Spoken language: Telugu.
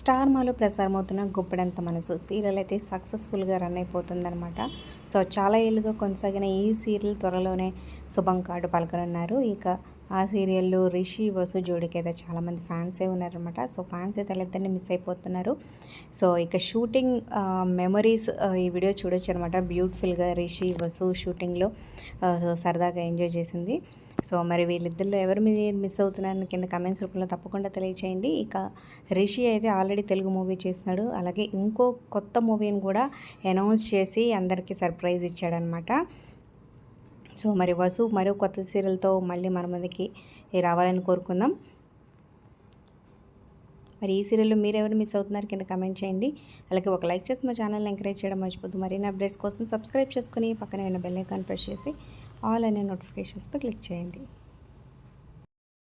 స్టార్ మాలో ప్రసారమవుతున్న గుప్పెడంత మనసు సీరియల్ అయితే సక్సెస్ఫుల్గా రన్ అయిపోతుందన్నమాట. సో చాలా ఏళ్ళుగా కొనసాగిన ఈ సీరియల్ త్వరలోనే శుభం కార్డు పలకనున్నారు. ఇక ఆ సీరియల్లో రిషి వసు జోడికి అయితే చాలామంది ఫ్యాన్సే ఉన్నారనమాట. సో ఫ్యాన్స్ అయితే వాళ్ళిద్దరిని మిస్ అయిపోతున్నారు. సో ఇక షూటింగ్ మెమరీస్ ఈ వీడియో చూడొచ్చు అనమాట. బ్యూటిఫుల్గా రిషి వసు షూటింగ్లో సరదాగా ఎంజాయ్ చేసింది. సో మరి వీళ్ళిద్దరిలో ఎవరు మీరు మిస్ అవుతున్నారని కింద కమెంట్స్ రూపంలో తప్పకుండా తెలియచేయండి. ఇక రిషి అయితే ఆల్రెడీ తెలుగు మూవీ చేస్తున్నాడు. అలాగే ఇంకో కొత్త మూవీని కూడా అనౌన్స్ చేసి అందరికీ సర్ప్రైజ్ ఇచ్చాడనమాట. సో మరి వసు మరో కొత్త సీరియల్తో మళ్ళీ మన ముందుకి రావాలని కోరుకుందాం. మరి ఈ సీరియల్లో మీరు ఎవరు మిస్ అవుతున్నారు కింద కమెంట్ చేయండి. అలాగే ఒక లైక్ చేసి మా ఛానల్ని ఎంకరేజ్ చేయడం మర్చిపోద్దు. మరిన్ని అప్డేట్స్ కోసం సబ్స్క్రైబ్ చేసుకుని పక్కనే ఉన్న బెల్ ఐకాన్ ప్రెస్ చేసి ఆల్ అనే నోటిఫికేషన్స్పై క్లిక్ చేయండి.